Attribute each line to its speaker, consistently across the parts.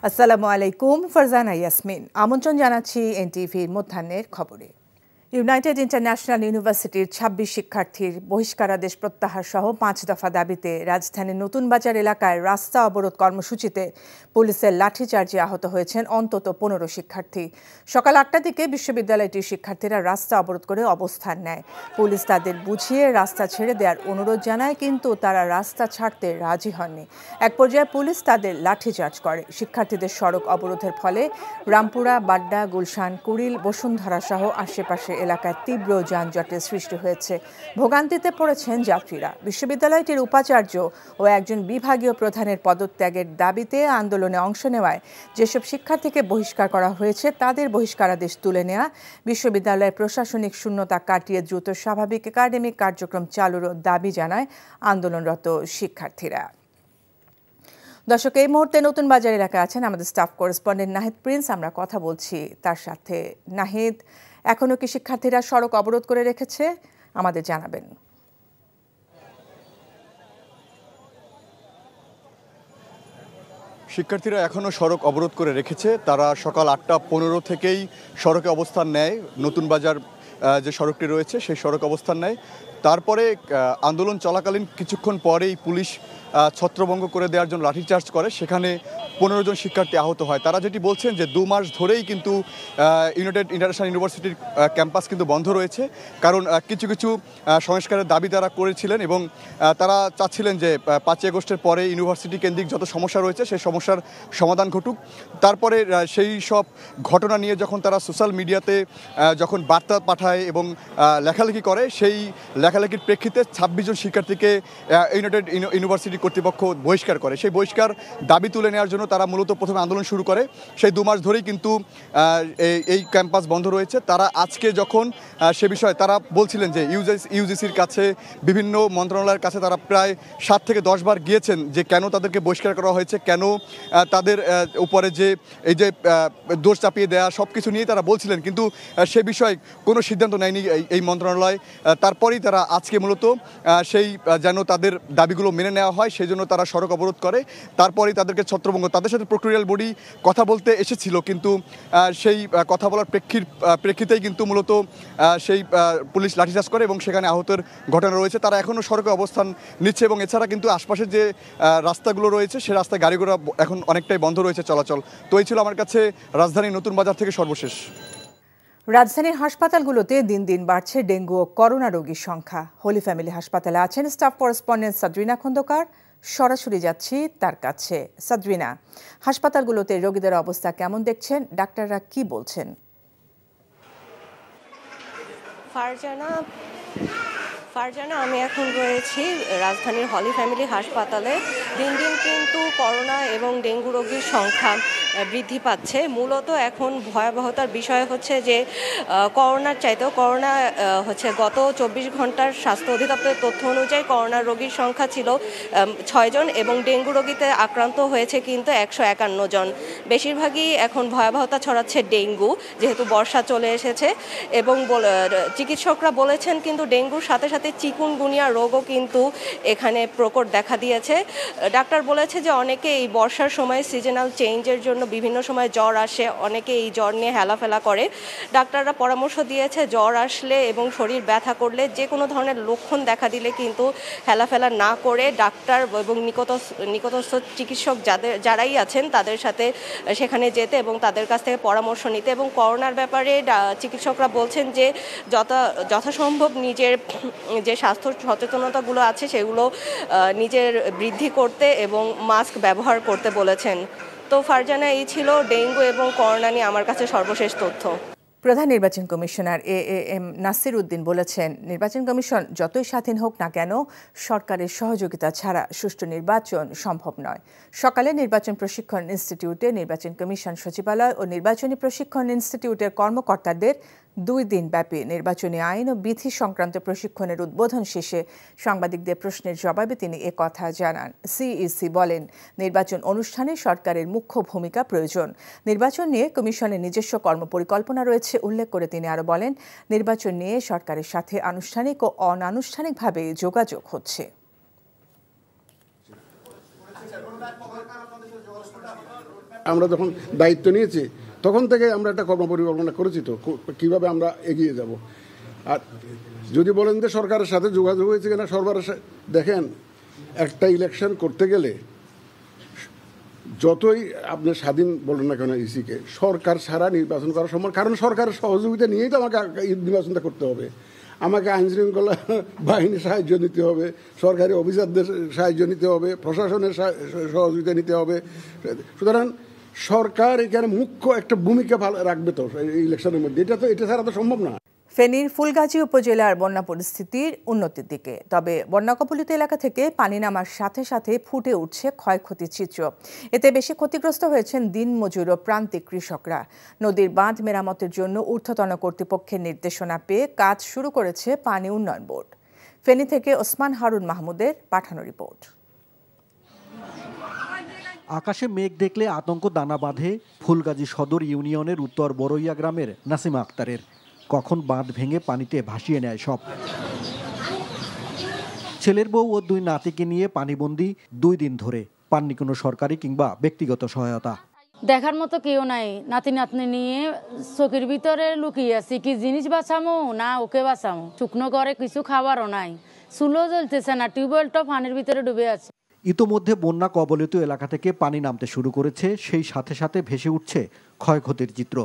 Speaker 1: আসসালামু আলাইকুম, ফারজানা ইয়াসমিন। আমন্ত্রণ জানাচ্ছি এনটিভির মধ্যাহ্নের খবরে। ইউনাইটেড ইন্টারন্যাশনাল ইউনিভার্সিটির ২৬ শিক্ষার্থীর বহিষ্কারাদেশ প্রত্যাহার সহ ৫ দফা দাবিতে রাজধানীর নতুন বাজার এলাকায় রাস্তা অবরোধ কর্মসূচিতে পুলিশের লাঠিচার্জে আহত হয়েছেন অন্তত ১৫ শিক্ষার্থী। সকাল ৮টার দিকে বিশ্ববিদ্যালয়টির শিক্ষার্থীরা রাস্তা অবরোধ করে অবস্থান নেয়। পুলিশ তাদের বুঝিয়ে রাস্তা ছেড়ে দেওয়ার অনুরোধ জানায়, কিন্তু তারা রাস্তা ছাড়তে রাজি হননি। এক পর্যায়ে পুলিশ তাদের লাঠিচার্জ করে। শিক্ষার্থীদের সড়ক অবরোধের ফলে রামপুরা, বাড্ডা, গুলশান, কুড়িল, বসুন্ধরা সহ আশেপাশে এলাকায় তীব্র যানজটের সৃষ্টি হয়েছে। ভোগান্তিতে পড়েছেন যাত্রীরা। বিশ্ববিদ্যালয়টির উপাচার্য ও একজন বিভাগীয় প্রধানের পদত্যাগের দাবিতে আন্দোলনে অংশ নেওয়ায় যেসব শিক্ষার্থীকে বহিষ্কার করা হয়েছে তাদের বহিষ্কারাদেশ তুলে নেওয়া, বিশ্ববিদ্যালয়ের প্রশাসনিক শূন্যতা কাটিয়ে দ্রুত স্বাভাবিক একাডেমিক কার্যক্রম চালুর দাবি জানায় আন্দোলনরত শিক্ষার্থীরা। দর্শক, এই মুহূর্তে নতুন বাজার এলাকায় আছেন আমাদের স্টাফ করেসপন্ডেন্ট নাহিদ প্রিন্স। আমরা কথা বলছি তার সাথে। নাহিদ, এখনো কি শিক্ষার্থীরা সড়ক অবরোধ করে রেখেছে? আমাদের জানাবেন।
Speaker 2: শিক্ষার্থীরা এখনও সড়ক অবরোধ করে রেখেছে। তারা সকাল ৮টা ১৫ থেকেই সড়কে অবস্থান নেয়। নতুন বাজার যে সড়কটি রয়েছে সেই সড়ক অবস্থান নেয়। তারপরে আন্দোলন চলাকালীন কিছুক্ষণ পরেই পুলিশ ছত্রভঙ্গ করে দেওয়ার জন্য লাঠিচার্জ করে। সেখানে ১৫ জন শিক্ষার্থী আহত হয়। তারা যেটি বলছেন যে ২ মাস ধরেই কিন্তু ইউনাইটেড ইন্টারন্যাশনাল ইউনিভার্সিটির ক্যাম্পাস কিন্তু বন্ধ রয়েছে, কারণ কিছু কিছু সংস্কারের দাবি তারা করেছিলেন এবং তারা চাচ্ছিলেন যে ৫ই আগস্টের পরে ইউনিভার্সিটি কেন্দ্রিক যত সমস্যা রয়েছে সেই সমস্যার সমাধান ঘটুক। তারপরে সেই সব ঘটনা নিয়ে যখন তারা সোশ্যাল মিডিয়াতে যখন বার্তা পাঠায় এবং লেখালেখি করে, সেই লেখালেখির প্রেক্ষিতে ২৬ জন শিক্ষার্থীকে ইউনাইটেড ইউনিভার্সিটি কর্তৃপক্ষ বহিষ্কার করে। সেই বহিষ্কার দাবি তুলে নেওয়ার জন্য তারা মূলত প্রথমে আন্দোলন শুরু করে। সেই ২ মাস ধরেই কিন্তু এই ক্যাম্পাস বন্ধ রয়েছে। তারা আজকে যখন সে বিষয়ে তারা বলছিলেন যে ইউজিসির কাছে, বিভিন্ন মন্ত্রণালয়ের কাছে তারা প্রায় ৭ থেকে ১০ বার গিয়েছেন যে কেন তাদেরকে বহিষ্কার করা হয়েছে, কেন তাদের উপরে যে এই যে দোষ চাপিয়ে দেওয়া, সব কিছু নিয়েই তারা বলছিলেন, কিন্তু সে বিষয়ে কোনো সিদ্ধান্ত নেয়নি এই মন্ত্রণালয়। তারপরেই তারা আজকে মূলত সেই যেন তাদের দাবিগুলো মেনে নেওয়া হয় সেই জন্য তারা সড়ক অবরোধ করে। তারপরেই তাদেরকে ছত্রভঙ্গ, তাদের সাথে প্রক্টোরিয়াল বডি কথা বলতে এসেছিল, কিন্তু সেই কথা বলার প্রেক্ষিতেই কিন্তু মূলত সেই পুলিশ লাঠিচার্জ করে এবং সেখানে আহতের ঘটনা রয়েছে। তারা এখনও সড়কে অবস্থান নিচ্ছে এবং এছাড়া কিন্তু আশপাশের যে রাস্তাগুলো রয়েছে সেই রাস্তায় গাড়ি ঘোড়া এখন অনেকটাই বন্ধ রয়েছে চলাচল। তো এই ছিল আমার কাছে রাজধানীর নতুন বাজার থেকে সর্বশেষ।
Speaker 1: রাজধানীর হাসপাতালগুলোতে দিন দিন বাড়ছে ডেঙ্গু ও করোনা রোগীর সংখ্যা। হোলি ফ্যামিলি হাসপাতালে আছেন স্টাফ করেসপন্ডেন্ট সাদরিনা খন্দকার। সরাসরি যাচ্ছি তার কাছে। সাদরিনা, হাসপাতালগুলোতে রোগীদের অবস্থা কেমন দেখছেন? ডাক্তাররা কি বলছেন?
Speaker 3: ফারজানা, আমি এখন রয়েছি রাজধানীর হলি ফ্যামিলি হাসপাতালে। দিন দিন কিন্তু করোনা এবং ডেঙ্গু রোগীর সংখ্যা বৃদ্ধি পাচ্ছে। মূলত এখন ভয়াবহতার বিষয় হচ্ছে যে করোনা গত ২৪ ঘন্টার স্বাস্থ্য অধিদপ্তরের তথ্য অনুযায়ী করোনা রোগীর সংখ্যা ছিল ৬ জন এবং ডেঙ্গু রোগীতে আক্রান্ত হয়েছে কিন্তু ১৫১ জন। বেশিরভাগই এখন ভয়াবহতা ছড়াচ্ছে ডেঙ্গু, যেহেতু বর্ষা চলে এসেছে। এবং চিকিৎসকরা বলেছেন কিন্তু ডেঙ্গুর সাথে সাথে চিকুনগুনিয়া রোগও কিন্তু এখানে প্রকট দেখা দিয়েছে। ডাক্তার বলেছে যে অনেকে এই বর্ষার সময় সিজনাল চেঞ্জের জন্য বিভিন্ন সময় জ্বর আসে, অনেকে এই জ্বর নিয়ে হেলাফেলা করে। ডাক্তাররা পরামর্শ দিয়েছে জ্বর আসলে এবং শরীর ব্যথা করলে, যে কোনো ধরনের লক্ষণ দেখা দিলে কিন্তু হেলাফেলা না করে ডাক্তার এবং নিকটস্থ চিকিৎসক যারাই আছেন তাদের সাথে সেখানে যেতে এবং তাদের কাছ থেকে পরামর্শ নিতে। এবং করোনার ব্যাপারে চিকিৎসকরা বলছেন যে যথাসম্ভব নিজের যে স্বাস্থ্য সচেতনতাগুলো আছে সেগুলো নিজের বৃদ্ধি করতে এবং মাস্ক ব্যবহার করতে বলেছেন। তো ফারজানা, এই ছিল ডেঙ্গু এবং করোনা নিয়ে আমার কাছে সর্বশেষ তথ্য।
Speaker 1: প্রধান নির্বাচন কমিশনার এএম নাসির উদ্দিন বলেছেন, নির্বাচন কমিশন যতই স্বাধীন হোক না কেন, সরকারের সহযোগিতা ছাড়া সুষ্ঠু নির্বাচন সম্ভব নয়। সকালে নির্বাচন প্রশিক্ষণ ইনস্টিটিউটে নির্বাচন কমিশন সচিবালয় ও নির্বাচনী প্রশিক্ষণ ইনস্টিটিউটের কর্মকর্তাদের 2 দিন ব্যাপী নির্বাচনী আইন ও বিধি সংক্রান্ত প্রশিক্ষণের উদ্বোধন শেষে সাংবাদিকদের প্রশ্নের জবাবে তিনি একথা জানান। সিইসি বলেন, নির্বাচন অনুষ্ঠানে সরকারের মুখ্য ভূমিকা প্রয়োজন। নির্বাচন নিয়ে কমিশনের নিজস্ব কর্মপরিকল্পনা রয়েছে উল্লেখ করে তিনি আরও বলেন, নির্বাচন নিয়ে সরকারের সাথে আনুষ্ঠানিক ও অনানুষ্ঠানিকভাবে যোগাযোগ হচ্ছে।
Speaker 4: আমরা যখন দায়িত্ব নিয়েছি তখন থেকে আমরা একটা কর্মপরিকল্পনা করেছি তো কিভাবে আমরা এগিয়ে যাব। আর যদি বলেন যে সরকারের সাথে যোগাযোগ হয়েছে কিনা, সরকারের দেখেন একটা ইলেকশন করতে গেলে যতই আপনি স্বাধীন বলেন না কেন ইসিকে, সরকার ছাড়া নির্বাচন করা সম্ভব, কারণ সরকারের সহযোগিতা নিয়েই তো আমাকে নির্বাচনটা করতে হবে। আমাকে আইনশৃঙ্খলা বাহিনীর সাহায্য নিতে হবে, সরকারি অফিসারদের সাহায্য নিতে হবে, প্রশাসনের সহযোগিতা নিতে হবে। সুতরাং সরকার এখানে মুখ্য একটা ভূমিকা রাখবে তো ইলেকশনের মধ্যে, এটা ছাড়া তো সম্ভব না।
Speaker 1: ফেনীর ফুলগাজী উপজেলার বন্যা পরিস্থিতির উন্নতির দিকে, তবে বন্যা কবলিত এলাকা থেকে পানি নামার সাথে সাথে ফুটে উঠছে ক্ষয়ক্ষতির চিত্র। এতে বেশি ক্ষতিগ্রস্ত হয়েছেন দিনমজুর ও প্রান্তিক কৃষকরা। নদীর বাঁধ মেরামতের জন্য ঊর্ধ্বতন কর্তৃপক্ষের নির্দেশনা পেয়ে কাজ শুরু করেছে পানি উন্নয়ন বোর্ড। ফেনী থেকে ওসমান হারুন মাহমুদের পাঠানো রিপোর্ট।
Speaker 5: আকাশে মেঘ দেখলে আতঙ্ক দানা বাঁধে ফুলগাজী সদর ইউনিয়নের উত্তর বড়ইয়া গ্রামের নাসিমা আক্তারের। কখন বাঁধ ভেঙে পানিতে ভাসিয়ে নেয় সব। ছেলের বউ ও 2 নাতিকে নিয়ে পানিবন্দি 2 দিন ধরে, পাননি কোনো সরকারি কিংবা ব্যক্তিগত সহায়তা।
Speaker 6: দেখার মতো কেউ নাই, নাতি নাতনি নিয়ে চোখের ভিতরে লুকিয়ে আছি, কি জিনিস বাঁচামো না ওকে বাঁচামো। শুকনো করে কিছু খাবারও নাই, চুলো জ্বলতেছে না, টিউবওয়েলটা পানির ভিতরে ডুবে আছে।
Speaker 5: ইতোমধ্যে বন্যা কবলিত এলাকা থেকে পানি নামতে শুরু করেছে, সেই সাথে সাথে ভেসে উঠছে ক্ষয়ক্ষতির চিত্র।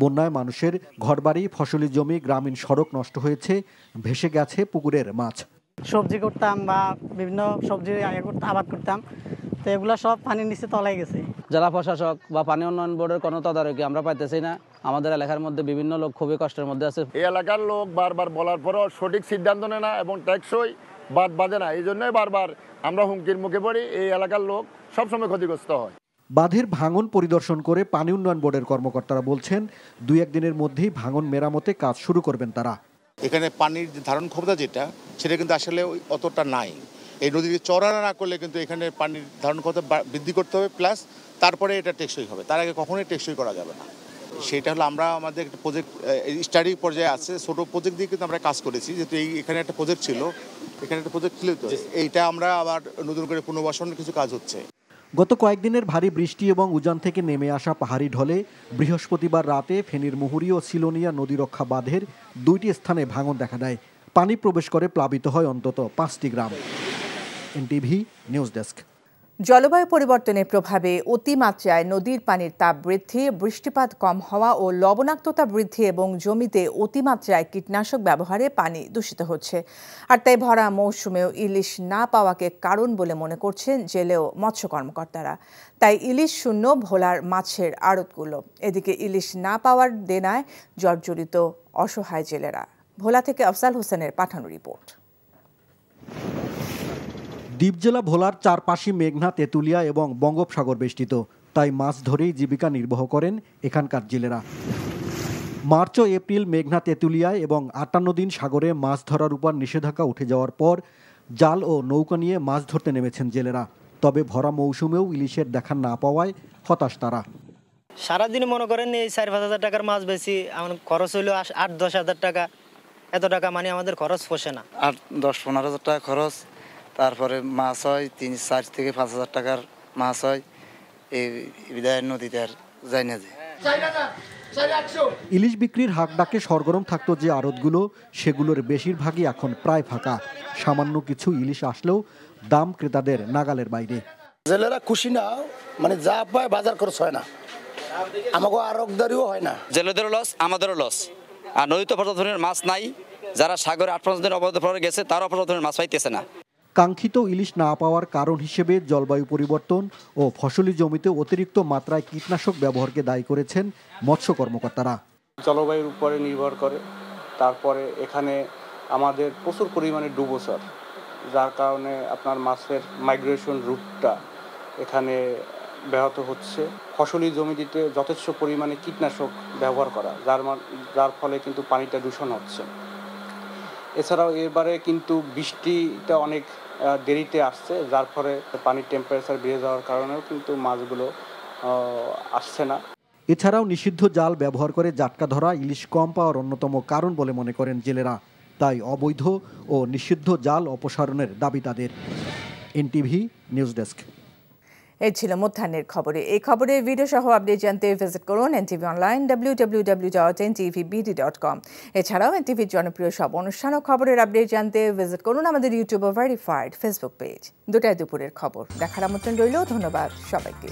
Speaker 5: বন্যায় মানুষের ঘরবাড়ি, ফসলি জমি, গ্রামীণ সড়ক নষ্ট হয়েছে, ভেসে গেছে পুকুরের মাছ।
Speaker 7: সবজি করতাম বা বিভিন্ন সবজি আবাদ করতাম, তো এগুলো সব পানির নিচে তলায় গেছে।
Speaker 8: জেলা প্রশাসক বা পানি উন্নয়ন বোর্ডের কোনো তদারকি আমরা পাইতেছি না। আমাদের এলাকার মধ্যে বিভিন্ন লোক খুবই কষ্টের মধ্যে আছে।
Speaker 9: এই এলাকার লোক বারবার বলার পরও সঠিক সিদ্ধান্ত নেয় না এবং টেকসই বাদ বাঁধে না। এই জন্যই বারবার আমরা হুমকির মুখে পড়ি। এই এলাকার লোক সবসময় ক্ষতিগ্রস্ত হয়।
Speaker 5: বাঁধের ভাঙন পরিদর্শন করে পানি উন্নয়ন বোর্ডের কর্মকর্তারা বলছেন 2-1 দিনের মধ্যেই ভাঙন মেরামতে কাজ শুরু করবেন তারা।
Speaker 10: এখানে পানির ধারণ ক্ষমতা সেটা কিন্তু আসলে অতটা নাই। এই নদীকে চড়া না করলে কিন্তু এখানে পানির ধারণ ক্ষমতা বৃদ্ধি করতে হবে, প্লাস তারপরে এটা টেকসই হবে। তার আগে কখনোই টেকসই করা যাবে না। সেটা হলো আমরা আমাদের একটা প্রজেক্ট স্টাডি পর্যায়ে আছে, ছোট প্রজেক্ট দিয়ে কিন্তু আমরা কাজ করেছি। যেহেতু এখানে একটা প্রজেক্ট ছিল, তো এইটা আমরা আবার নতুন করে পুনর্বাসনের কিছু কাজ হচ্ছে।
Speaker 5: গত কয়েকদিনের ভারী বৃষ্টি এবং উজান থেকে নেমে আসা পাহাড়ি ঢলে বৃহস্পতিবার রাতে ফেনীর মুহুরী ও সিলোনিয়া নদীরক্ষা বাঁধের 2টি স্থানে ভাঙন দেখা দেয়। পানি প্রবেশ করে প্লাবিত হয় অন্তত 5টি গ্রাম। NTV news desk.
Speaker 1: জলবায়ু পরিবর্তনের প্রভাবে অতিমাত্রায় নদীর পানির তাপ বৃদ্ধি, বৃষ্টিপাত কম হওয়া ও লবণাক্ততা বৃদ্ধি এবং জমিতে অতিমাত্রায় কীটনাশক ব্যবহারে পানি দূষিত হচ্ছে। আর তাই ভরা মৌসুমেও ইলিশ না পাওয়াকে কারণ বলে মনে করছেন জেলে ও মৎস্য কর্মকর্তারা। তাই ইলিশ শূন্য ভোলার মাছের আড়তগুলো। এদিকে ইলিশ না পাওয়ার দেনায় জর্জরিত অসহায় জেলেরা। ভোলা থেকে আফজাল হোসেনের পাঠানো রিপোর্ট।
Speaker 5: দ্বীপ জেলা ভোলার চারপাশে মেঘনা, তেঁতুলিয়া এবং বঙ্গোপসাগর বেষ্টিত, তাই মাছ ধরেই জীবিকা নির্বাহ করেন এখানকার জেলেরা। মার্চ ও এপ্রিল মেঘনা, তেঁতুলিয়ায় এবং 58 দিন সাগরে মাছ ধরার উপর নিষেধাজ্ঞা উঠে যাওয়ার পর জাল ও নৌকা নিয়ে মাছ ধরতে নেমেছেন জেলেরা। তবে ভরা মৌসুমেও ইলিশের দেখা না পাওয়ায় হতাশ তারা।
Speaker 7: সারাদিন মনে করেন এই 4-5 হাজার টাকার মাছ বেশি, আমার খরচ হইলো 8-10 হাজার টাকা। এত টাকা মানে আমাদের খরচ পোষে না।
Speaker 8: 8-10-15 হাজার টাকা খরচ, তারপরে মাছ হয় 3-4 থেকে 5 হাজার টাকার মাছ হয়। এই বিদায় নদীতে আর যাই না।
Speaker 5: ইলিশ বিক্রির হাক ডাকে সরগরম থাকতো যে আড়তগুলো, সেগুলোর বেশিরভাগই এখন প্রায় ফাঁকা। সামান্য কিছু ইলিশ আসলেও দাম ক্রেতাদের নাগালের বাইরে।
Speaker 11: জেলেরা খুশি না, মানে যা পায় বাজার খরচ হয় না, আমাকে আরকদারিও হয় না।
Speaker 8: জেলেদেরও লস, আমাদেরও লস। আর নদীতে পর্যাপ্ত ধরনের মাছ নাই। যারা সাগরে 8-5 দিন অবরোধ পরে গেছে তারাও পর্যাপ্ত ধরনের মাছ পাইতেছে না।
Speaker 5: কাঙ্ক্ষিত ইলিশ না পাওয়ার কারণ হিসেবে জলবায়ু পরিবর্তন ও ফসলি জমিতে অতিরিক্ত মাত্রায় কীটনাশক ব্যবহারকে দায়ী করেছেন মৎস্য কর্মকর্তারা।
Speaker 12: জলবায়ুর উপরে নির্ভর করে, তারপরে এখানে আমাদের প্রচুর পরিমাণে ডুবোচর, যার কারণে আপনার মাছের মাইগ্রেশন রুটটা এখানে ব্যাহত হচ্ছে। ফসলি জমিতে যথেষ্ট পরিমাণে কীটনাশক ব্যবহার করা, যার ফলে কিন্তু পানিটা দূষণ হচ্ছে। এছাড়াও এবারে কিন্তু বৃষ্টিটা অনেক দেরিতে আসছে, যার ফলে পানির টেম্পারেচার বেড়ে যাওয়ার কারণেও কিন্তু মাছগুলো আসছে না।
Speaker 5: এছাড়াও নিষিদ্ধ জাল ব্যবহার করে জাটকা ধরা ইলিশ কম পাওয়ার অন্যতম কারণ বলে মনে করেন জেলেরা। তাই অবৈধ ও নিষিদ্ধ জাল অপসারণের দাবি তাদের। NTV news desk.
Speaker 1: এই ছিল মধ্যাহ্নের খবরে। এই খবরের ভিডিও সহ আপডেট জানতে ভিজিট করুন এনটিভি অনলাইন www.ntvbd.com। এছাড়াও এনটিভির জনপ্রিয় সব অনুষ্ঠান ও খবরের আপডেট জানতে ভিজিট করুন আমাদের ইউটিউব ও ভেরিফাইড ফেসবুক পেজ। দুটায় দুপুরের খবর দেখার আমন্ত্রণ রইল। ধন্যবাদ সবাইকে।